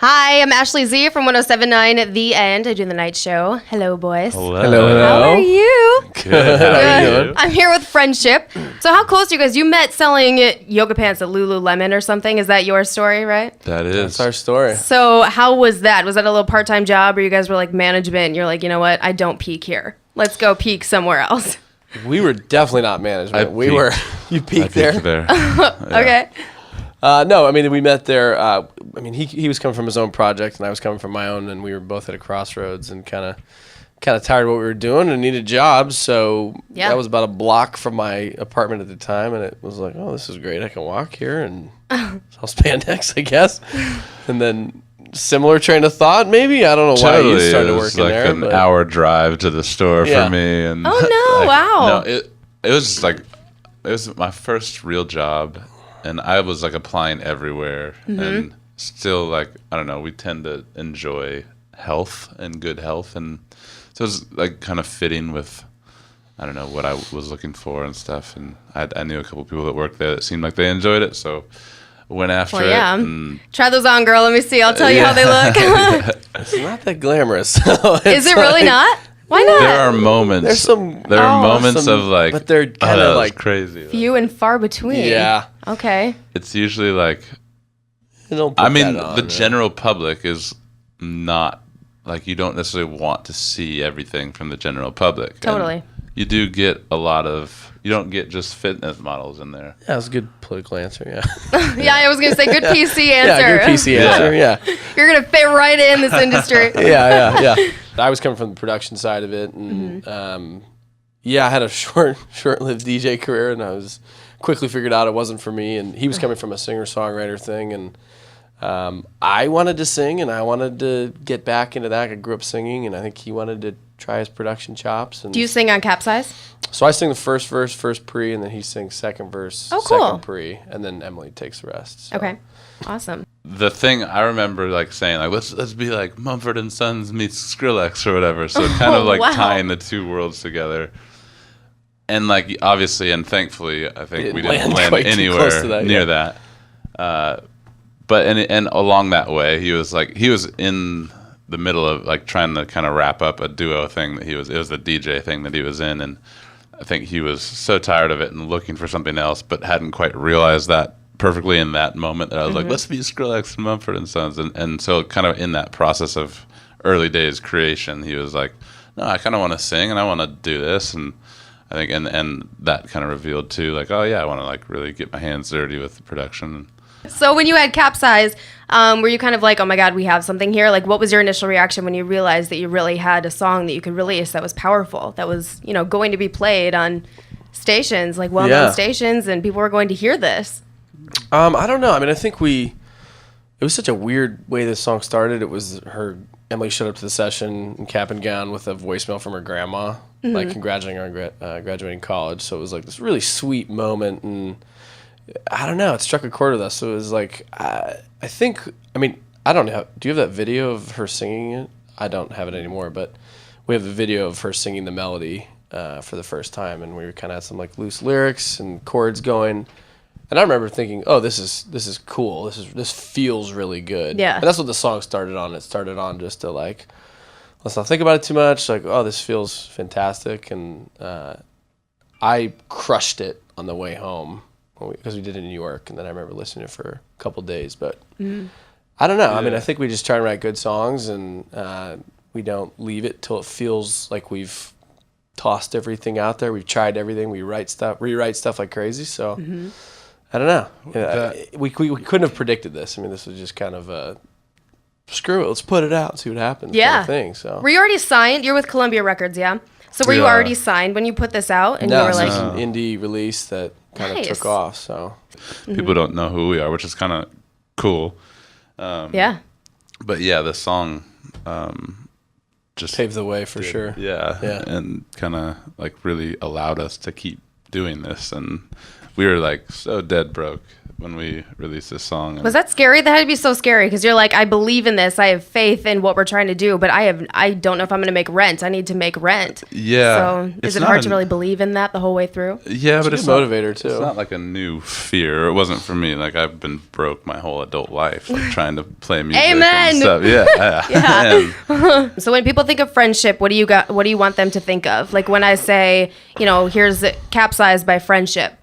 Hi, I'm Ashley Z from 107.9 The End. I do the night show. Hello, boys. Hello. How are you? Good. How are you doing? I'm here with Frenship. So how close are you guys? You met selling yoga pants at Lululemon or something. Is that your story, right? That is. That's our story. So how was that? Was that a little part-time job where you guys were like management and you're like, you know what? I don't peak here. Let's go peak somewhere else. We were definitely not management. You peaked there. Okay. No, I mean, we met there. He was coming from his own project, and I was coming from my own, and we were both at a crossroads and kind of tired of what we were doing and needed jobs. So that was about a block from my apartment at the time, and it was like, oh, this is great. I can walk here and sell spandex, I guess. And then similar train of thought, maybe. I don't know why you started working there. It was like an hour drive to the store for me. And wow. No, it was just like, it was my first real job. And I was like applying everywhere and still like, I don't know, we tend to enjoy health and good health. And so it was like kind of fitting with, I don't know, what I was looking for and stuff. And I knew a couple of people that worked there that seemed like they enjoyed it. So I went after it. And try those on, girl. Let me see. I'll tell you how they look. It's not that glamorous. Is it really not? Why not? There are moments. There are moments of like, but they're kind of like crazy. Few and far between. Yeah. Okay. It's usually like, the general public is not like, you don't necessarily want to see everything from the general public. Totally. And you do get a lot of, you don't get just fitness models in there. Yeah, that's a good political answer, yeah. Yeah, I was going to say good PC answer. Yeah, good PC answer, yeah. You're going to fit right in this industry. Yeah. I was coming from the production side of it, and I had a short-lived DJ career, and I was quickly figured out it wasn't for me. And he was coming from a singer-songwriter thing, and I wanted to sing, and I wanted to get back into that. I grew up singing, and I think he wanted to try his production chops. And do you sing on capsize? So I sing the first verse, first pre, and then he sings second verse, second pre, and then Emily takes the rest. So. Okay, awesome. The thing I remember like saying like let's be like Mumford and Sons meets Skrillex or whatever. So kind of like tying the two worlds together. And like obviously and thankfully I think we didn't land anywhere near that. But and along that way he was in the middle of like trying to kind of wrap up a duo thing that it was the DJ thing that he was in, and I think he was so tired of it and looking for something else, but hadn't quite realized that perfectly in that moment that I was like, let's be Skrillex and Mumford and Sons. And so kind of in that process of early days creation, he was like, no, I kind of want to sing and I want to do this. And I think, and that kind of revealed too, like, oh yeah, I want to like really get my hands dirty with the production. So when you had Capsize, were you kind of like, oh my God, we have something here? Like, what was your initial reaction when you realized that you really had a song that you could release that was powerful, that was, going to be played on stations, like well-known stations, and people were going to hear this? I don't know. I mean, I think it was such a weird way this song started. It was Emily showed up to the session in cap and gown with a voicemail from her grandma, like congratulating her on graduating college. So it was like this really sweet moment, and I don't know, it struck a chord with us. So it was like, I don't know. Do you have that video of her singing it? I don't have it anymore, but we have a video of her singing the melody for the first time, and we kind of had some like loose lyrics and chords going. And I remember thinking, oh, this is cool. This feels really good. Yeah. And that's what the song started on. It started on just to like, let's not think about it too much. Like, oh, this feels fantastic. And I crushed it on the way home because we did it in New York. And then I remember listening to it for a couple days. But I don't know. Yeah. I mean, I think we just try to write good songs, and we don't leave it till it feels like we've tossed everything out there. We've tried everything. We rewrite stuff like crazy. So. I don't know. Yeah, we couldn't have predicted this. I mean, this was just kind of screw it, let's put it out and see what happens kind of thing. So were you already signed? You're with Columbia Records, yeah? So were you already signed when you put this out? And you were like, an indie release that kind of took off. So people don't know who we are, which is kind of cool. Yeah. But yeah, the song just paved the way for sure. Yeah. And kind of like really allowed us to keep doing this. And we were like so dead broke when we released this song. And Was that scary? That had to be so scary because you're like, I believe in this. I have faith in what we're trying to do, but I don't know if I'm going to make rent. I need to make rent. Yeah. So is it hard to really believe in that the whole way through? Yeah, but It's it's a motivator too. It's not like a new fear. It wasn't for me. Like I've been broke my whole adult life, like trying to play music Amen. and stuff. Yeah. And So when people think of Friendship, what do you want them to think of? Like when I say, here's Capsize by Friendship.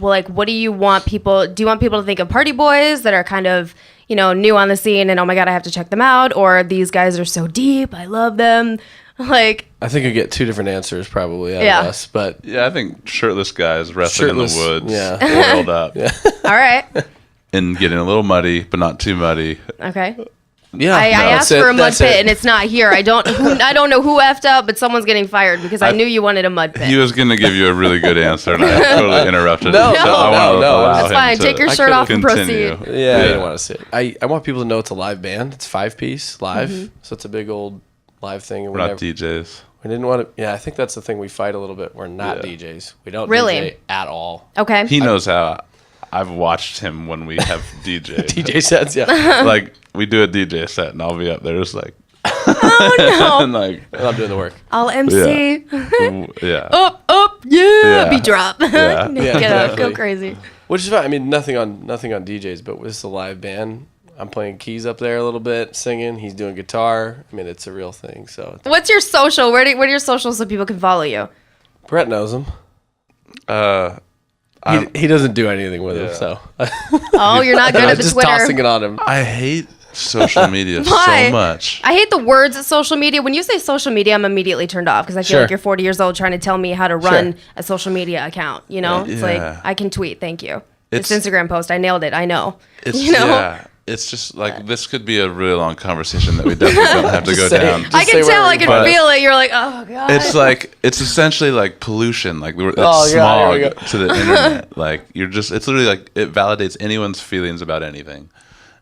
Well, like, what do you want people? Do you want people to think of party boys that are kind of, new on the scene and oh my god, I have to check them out, or these guys are so deep, I love them? Like, I think you get two different answers probably out of us, but yeah, I think shirtless guys wrestling in the woods, yeah. oiled up, all right, and getting a little muddy, but not too muddy. okay. yeah, I asked for a mud That's pit, it. and it's not here. I don't know who effed up, but someone's getting fired because I knew you wanted a mud pit. He was going to give you a really good answer, and I totally interrupted No, him. So no, I wanna no, allow That's him fine. to Take your shirt off and continue. proceed. Yeah, I didn't want to say it. I want people to know it's a live band. It's 5-piece live, so it's a big old live thing. And We're not DJs. We didn't want to. Yeah, I think that's the thing we fight a little bit. We're not DJs. We don't Really? DJ at all. Okay. He knows how. I've watched him when we have DJ. DJ sets, yeah. Like, we do a DJ set, and I'll be up there just like... Oh no! and like, And I'm doing the work. I'll MC. yeah. Up, yeah, Yeah. beat drop. Yeah. Get up, go exactly. crazy. Which is fine. I mean, nothing on DJs, but with the live band, I'm playing keys up there a little bit, singing. He's doing guitar. I mean, it's a real thing. So What's your social? What are your socials so people can follow you? Brett knows him. I'm- He doesn't do anything with him, so Oh, you're not good I'm at the just Twitter. tossing it on him. I hate social media Why? so much. I hate the words social media. When you say social media, I'm immediately turned off because I feel Sure. like you're 40 years old trying to tell me how to run a social media account. It's Yeah. like I can tweet. Thank you. It's It's- Instagram post. I nailed it. I know. It's, yeah. It's just like, this could be a really long conversation that we definitely don't have to go Just say it. down. Just I say can tell. where I can but- feel it. You're like, oh god. It's like, it's essentially like pollution. Like, it's Oh, yeah, here we smog go. to the internet. Like, it's literally like, it validates anyone's feelings about anything.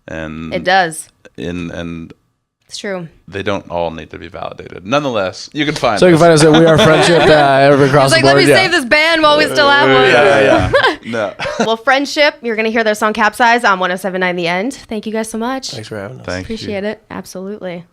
And It does. And It's true. they don't all need to be validated. Nonetheless, you can find So you can find us at We Are Friendship across It's like, the board. let me save this band while we still have one. Yeah. No. Well, Friendship, you're going to hear their song Capsize on 107.9 The End. Thank you guys so much. Thanks for having us. Thank you. Appreciate it. Absolutely.